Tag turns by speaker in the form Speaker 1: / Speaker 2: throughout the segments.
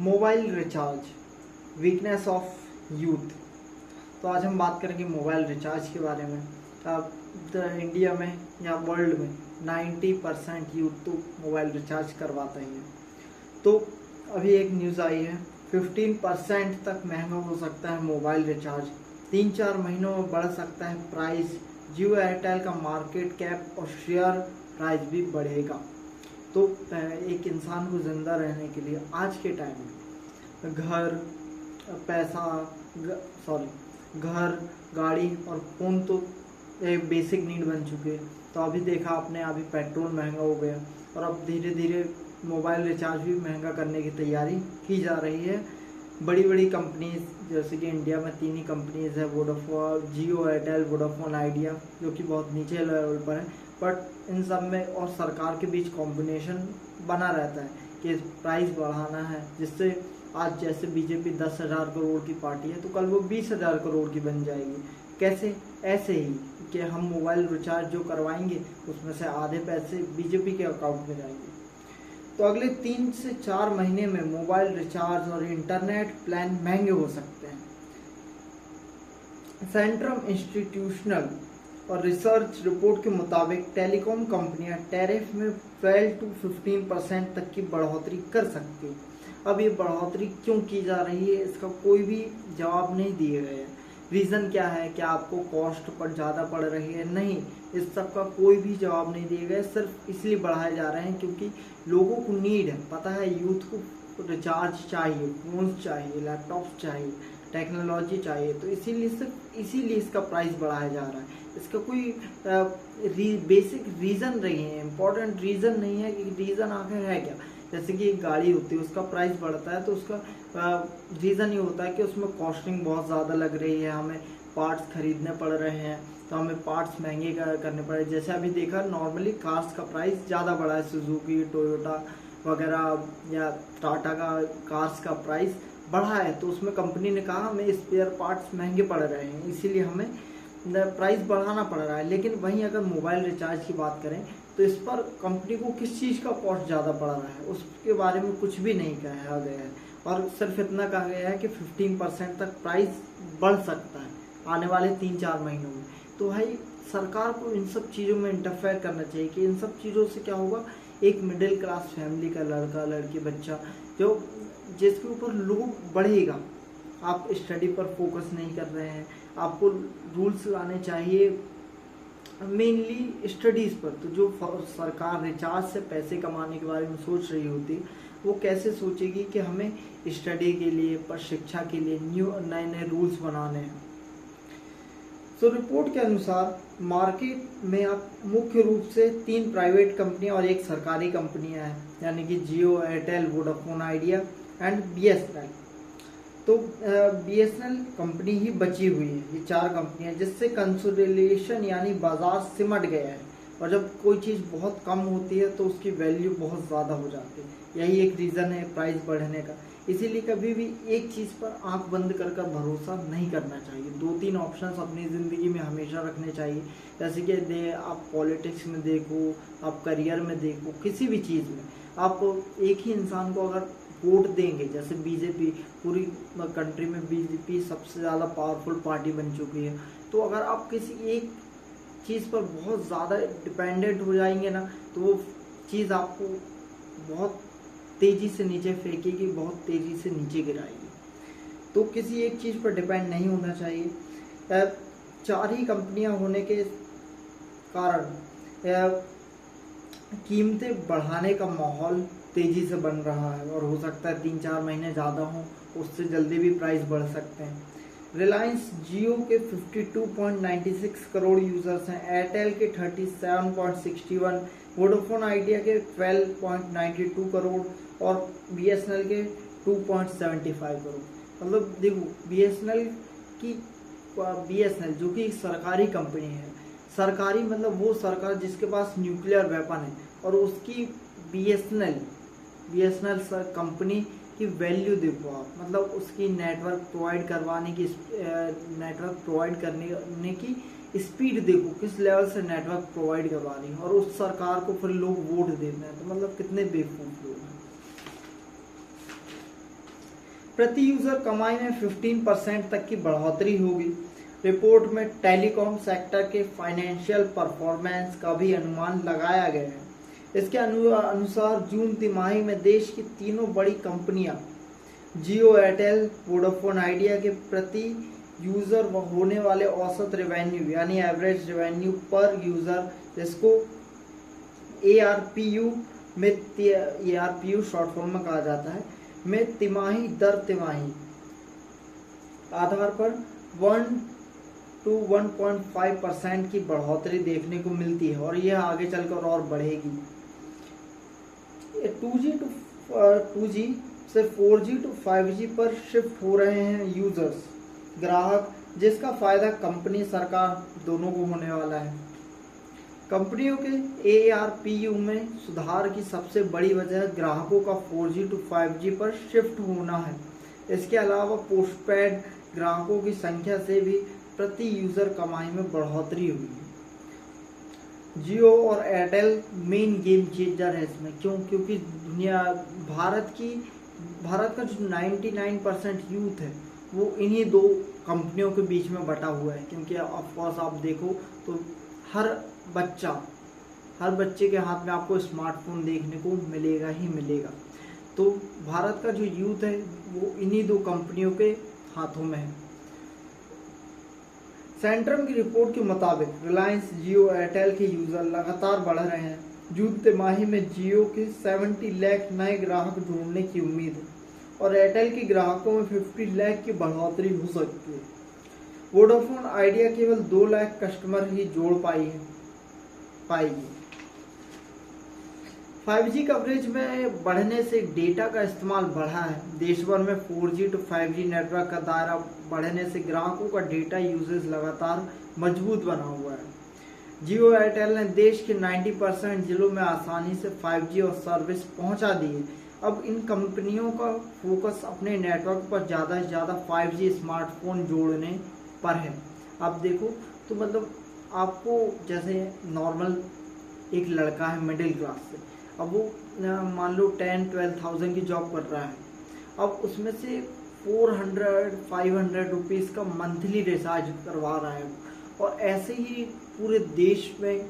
Speaker 1: Mobile recharge weakness of youth. तो आज हम बात करेंगे मोबाइल रिचार्ज के बारे में। अब इंडिया में या वर्ल्ड में 90% यूथ तो मोबाइल रिचार्ज करवाते ही है। तो अभी एक न्यूज़ आई है 15% तक महंगा हो सकता है मोबाइल रिचार्ज, 3-4 महीनों में बढ़ सकता है प्राइस। जियो एयरटेल का मार्केट कैप और शेयर प्राइस भी बढ़ेगा। तो एक इंसान को ज़िंदा रहने के लिए आज के टाइम में घर घर गाड़ी और फ़ोन तो एक बेसिक नीड बन चुके हैं। तो अभी देखा आपने, अभी पेट्रोल महंगा हो गया और अब धीरे धीरे मोबाइल रिचार्ज भी महंगा करने की तैयारी की जा रही है। बड़ी बड़ी कंपनीज जैसे कि इंडिया में 3 ही कंपनीज है, वोडाफोन, जियो एयरटेल, वोडाफोन आइडिया, जो कि बहुत नीचे लेवल पर है। बट इन सब में और सरकार के बीच कॉम्बिनेशन बना रहता है कि प्राइस बढ़ाना है, जिससे आज जैसे बीजेपी 10,000 करोड़ की पार्टी है तो कल वो 20,000 करोड़ की बन जाएगी। कैसे? ऐसे ही कि हम मोबाइल रिचार्ज जो करवाएंगे उसमें से आधे पैसे बीजेपी के अकाउंट में जाएंगे। तो अगले 3 से 4 महीने में मोबाइल रिचार्ज और इंटरनेट प्लान महंगे हो सकते हैं। सेंट्रम इंस्टीट्यूशनल और रिसर्च रिपोर्ट के मुताबिक टेलीकॉम कंपनियां टैरिफ में 12 to 15% तक की बढ़ोतरी कर सकती हैं। अब ये बढ़ोतरी क्यों की जा रही है, इसका कोई भी जवाब नहीं दिए गए हैं। रीज़न क्या है? क्या आपको कॉस्ट पर ज़्यादा पड़ रही है? नहीं, इस सब का कोई भी जवाब नहीं दिए गए। सिर्फ इसलिए बढ़ाए जा रहे हैं क्योंकि लोगों को नीड है, पता है यूथ को रिचार्ज चाहिए, फोन चाहिए, लैपटॉप चाहिए, टेक्नोलॉजी चाहिए। तो इसीलिए इसका प्राइस बढ़ाया जा रहा है। इसका कोई बेसिक रीज़न नहीं है, इम्पोर्टेंट रीज़न नहीं है कि रीज़न आखिर है क्या। जैसे कि एक गाड़ी होती है, उसका प्राइस बढ़ता है तो उसका रीज़न ये होता है कि उसमें कॉस्टिंग बहुत ज़्यादा लग रही है, हमें पार्ट्स खरीदने पड़ रहे हैं, तो हमें पार्ट्स महंगे करने पड़े। जैसे अभी देखा, नॉर्मली कार्स का प्राइस ज़्यादा बढ़ा है, सुजुकी, टोयोटा वगैरह या टाटा का कार्स का प्राइस बढ़ा है। तो उसमें कंपनी ने कहा हमें स्पेयर पार्ट्स महंगे पड़ रहे हैं, इसीलिए हमें प्राइस बढ़ाना पड़ रहा है। लेकिन वहीं अगर मोबाइल रिचार्ज की बात करें तो इस पर कंपनी को किस चीज़ का कॉस्ट ज़्यादा पड़ रहा है उसके बारे में कुछ भी नहीं कहा गया है, और सिर्फ इतना कहा गया है कि 15% तक प्राइस बढ़ सकता है आने वाले 3-4 महीनों में। तो भाई सरकार को इन सब चीज़ों में इंटरफेयर करना चाहिए कि इन सब चीज़ों से क्या होगा, एक मिडिल क्लास फैमिली का लड़का लड़की बच्चा जो जिसके ऊपर लोड बढ़ेगा। आप स्टडी पर फोकस नहीं कर रहे हैं, आपको रूल्स लाने चाहिए मेनली स्टडीज़ पर। तो जो सरकार रिचार्ज से पैसे कमाने के बारे में सोच रही होती वो कैसे सोचेगी कि हमें स्टडी के लिए, पर शिक्षा के लिए नए नए रूल्स बनाने हैं। तो रिपोर्ट के अनुसार मार्केट में अब मुख्य रूप से 3 प्राइवेट कंपनियां और 1 सरकारी कंपनियां हैं, यानी कि Jio, Airtel, Vodafone Idea and BSNL. तो बीएसएनएल कंपनी ही बची हुई है, ये 4 कंपनियां, जिससे कंसोलिडेशन यानी बाजार सिमट गया है। और जब कोई चीज़ बहुत कम होती है तो उसकी वैल्यू बहुत ज़्यादा हो जाती है। यही एक रीज़न है प्राइस बढ़ने का। इसीलिए कभी भी एक चीज़ पर आंख बंद कर भरोसा नहीं करना चाहिए। 2-3 ऑप्शंस अपनी ज़िंदगी में हमेशा रखने चाहिए। जैसे कि आप पॉलिटिक्स में देखो, आप करियर में देखो, किसी भी चीज़ में आप एक ही इंसान को अगर वोट देंगे, जैसे बीजेपी, पूरी कंट्री में बीजेपी सबसे ज़्यादा पावरफुल पार्टी बन चुकी है। तो अगर आप किसी एक चीज़ पर बहुत ज़्यादा डिपेंडेंट हो जाएंगे ना, तो वो चीज़ आपको बहुत तेज़ी से नीचे फेंकेगी, बहुत तेज़ी से नीचे गिराएगी। तो किसी एक चीज़ पर डिपेंड नहीं होना चाहिए। 4 ही कंपनियां होने के कारण कीमतें बढ़ाने का माहौल तेज़ी से बन रहा है, और हो सकता है 3-4 महीने ज़्यादा हों, उससे जल्दी भी प्राइस बढ़ सकते हैं। रिलायंस जियो के 52.96 करोड़ यूज़र्स हैं, एयरटेल के 37.61, वोडाफोन आइडिया के 12.92 करोड़ और बीएसएनएल के 2.75 करोड़। मतलब देखो, बीएसएनएल जो कि एक सरकारी कंपनी है, सरकारी मतलब वो सरकार जिसके पास न्यूक्लियर वेपन है, और उसकी बीएसएनएल कंपनी की वैल्यू देखो आप, मतलब उसकी नेटवर्क प्रोवाइड करने की स्पीड देखो, किस लेवल से नेटवर्क प्रोवाइड करवा रही है, और उस सरकार को फिर लोग वोट देते हैं। तो मतलब कितने बेवकूफ़ लोग हैं। प्रति यूजर कमाई में 15% तक की बढ़ोतरी होगी। रिपोर्ट में टेलीकॉम सेक्टर के फाइनेंशियल परफॉर्मेंस का भी अनुमान लगाया गया है। इसके अनुसार जून तिमाही में देश की तीनों बड़ी कंपनियां जियो, एयरटेल, वोडाफोन आइडिया के प्रति यूजर होने वाले औसत रेवेन्यू यानी एवरेज रेवेन्यू पर यूजर, जिसको ARPU में ARPU शॉर्ट फॉर्म में कहा जाता है, में तिमाही दर तिमाही आधार पर 1 to 1.5% की बढ़ोतरी देखने को मिलती है और यह आगे चलकर और बढ़ेगी। 2G से 4G to 5G पर शिफ्ट हो रहे हैं यूजर्स, ग्राहक, जिसका फायदा कंपनी सरकार दोनों को होने वाला है। कंपनियों के ARPU में सुधार की सबसे बड़ी वजह ग्राहकों का 4G to 5G पर शिफ्ट होना है। इसके अलावा पोस्टपेड ग्राहकों की संख्या से भी प्रति यूजर कमाई में बढ़ोतरी हुई है। जियो और एयरटेल मेन गेम चेंजर है इसमें। क्यों? क्योंकि भारत का जो 99% यूथ है वो इन्हीं दो कंपनियों के बीच में बटा हुआ है। क्योंकि ऑफकोर्स आप देखो तो हर बच्चे के हाथ में आपको स्मार्टफोन देखने को मिलेगा ही मिलेगा। तो भारत का जो यूथ है वो इन्हीं दो कंपनियों के हाथों में है। सेंट्रम की रिपोर्ट के मुताबिक रिलायंस, जियो, एयरटेल के यूजर लगातार बढ़ रहे हैं। जून तिमाही में जियो के 70 लाख नए ग्राहक जोड़ने की उम्मीद है और एयरटेल के ग्राहकों में 50 लाख की बढ़ोतरी हो सकती है। वोडाफोन आइडिया केवल 2 लाख कस्टमर ही जोड़ पाएगी। 5G कवरेज में बढ़ने से डेटा का इस्तेमाल बढ़ा है। देश भर में 4G to 5G नेटवर्क का दायरा बढ़ने से ग्राहकों का डेटा यूसेज लगातार मजबूत बना हुआ है। जियो, एयरटेल ने देश के 90% जिलों में आसानी से 5G और सर्विस पहुंचा दी है। अब इन कंपनियों का फोकस अपने नेटवर्क पर ज़्यादा से ज़्यादा 5G स्मार्टफोन जोड़ने पर है। आप देखो तो मतलब आपको जैसे नॉर्मल एक लड़का है मिडिल क्लास से, अब वो मान लो 10-12,000 की जॉब कर रहा है, अब उसमें से 400-500 रुपीज़ का मंथली रिचार्ज करवा रहा है। और ऐसे ही पूरे देश में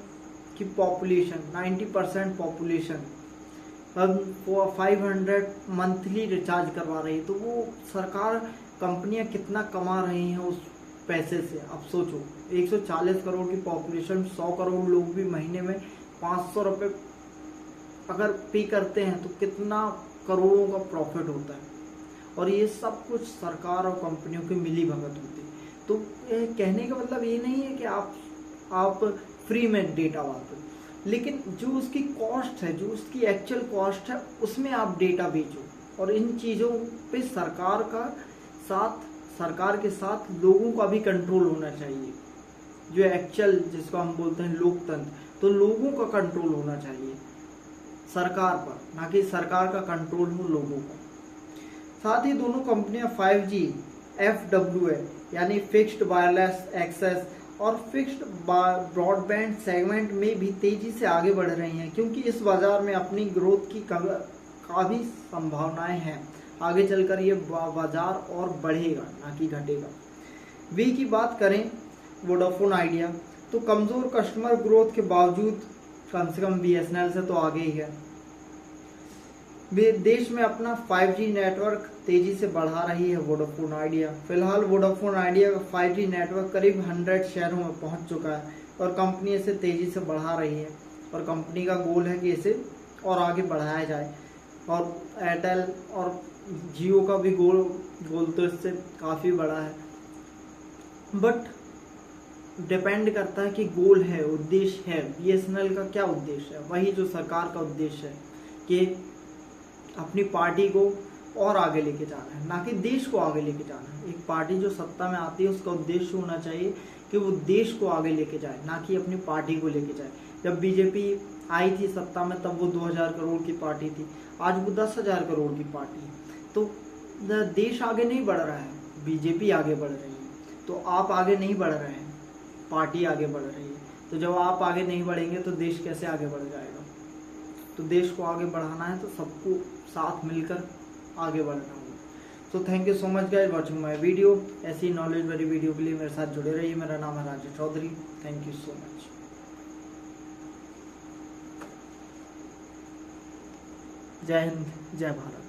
Speaker 1: की पॉपुलेशन 90% पॉपुलेशन अब 500 मंथली रिचार्ज करवा रही है। तो वो सरकार, कंपनियां कितना कमा रही हैं उस पैसे से। अब सोचो 140 करोड़ की पॉपुलेशन, 100 करोड़ लोग भी महीने में 500 रुपये अगर पे करते हैं तो कितना करोड़ों का प्रॉफिट होता है। और ये सब कुछ सरकार और कंपनियों की मिली भगत होती है। तो कहने का मतलब ये नहीं है कि आप फ्री में डेटा बांटो, लेकिन जो उसकी कॉस्ट है, जो उसकी एक्चुअल कॉस्ट है, उसमें आप डेटा बेचो। और इन चीज़ों पे सरकार के साथ लोगों का भी कंट्रोल होना चाहिए। जो एक्चुअल जिसको हम बोलते हैं लोकतंत्र, तो लोगों का कंट्रोल होना चाहिए सरकार पर, ना कि सरकार का कंट्रोल हो लोगों पर। साथ ही दोनों कंपनियां 5G FWA यानी फिक्स्ड वायरलेस एक्सेस और फिक्स्ड ब्रॉडबैंड सेगमेंट में भी तेजी से आगे बढ़ रही हैं, क्योंकि इस बाजार में अपनी ग्रोथ की काफ़ी संभावनाएं हैं। आगे चलकर ये बाजार और बढ़ेगा, ना कि घटेगा। वी की बात करें वोडाफोन आइडिया, तो कमज़ोर कस्टमर ग्रोथ के बावजूद कम से कम BSNL से तो आगे ही है। देश में अपना 5G नेटवर्क तेजी से बढ़ा रही है वोडाफोन आइडिया। फिलहाल वोडाफोन आइडिया का 5G नेटवर्क करीब 100 शहरों में पहुंच चुका है और कंपनी इसे तेजी से बढ़ा रही है और कंपनी का गोल है कि इसे और आगे बढ़ाया जाए। और एयरटेल और जियो का भी गोल तो इससे काफ़ी बड़ा है, बट डिपेंड करता है कि गोल है, उद्देश्य है। BSNL का क्या उद्देश्य है? वही जो सरकार का उद्देश्य है कि अपनी पार्टी को और आगे लेके जाना है, ना कि देश को आगे लेके जाना है। एक पार्टी जो सत्ता में आती है उसका उद्देश्य होना चाहिए कि वो देश को आगे लेके जाए, ना कि अपनी पार्टी को लेके जाए। जब BJP आई थी सत्ता में तब वो 2000 करोड़ की पार्टी थी, आज वो 10,000 करोड़ की पार्टी है। तो देश आगे नहीं बढ़ रहा है, BJP आगे बढ़ रही है। तो आप आगे नहीं बढ़ रहे हैं, पार्टी आगे बढ़ रही है। तो जब आप आगे नहीं बढ़ेंगे तो देश कैसे आगे बढ़ जाएगा? तो देश को आगे बढ़ाना है तो सबको साथ मिलकर आगे बढ़ना होगा। तो thank you so much guys watching my video. ऐसी नॉलेज वाली वीडियो के लिए मेरे साथ जुड़े रहिए। मेरा नाम है Rajesh Chaudhary. Thank you so much. जय हिंद, जय भारत।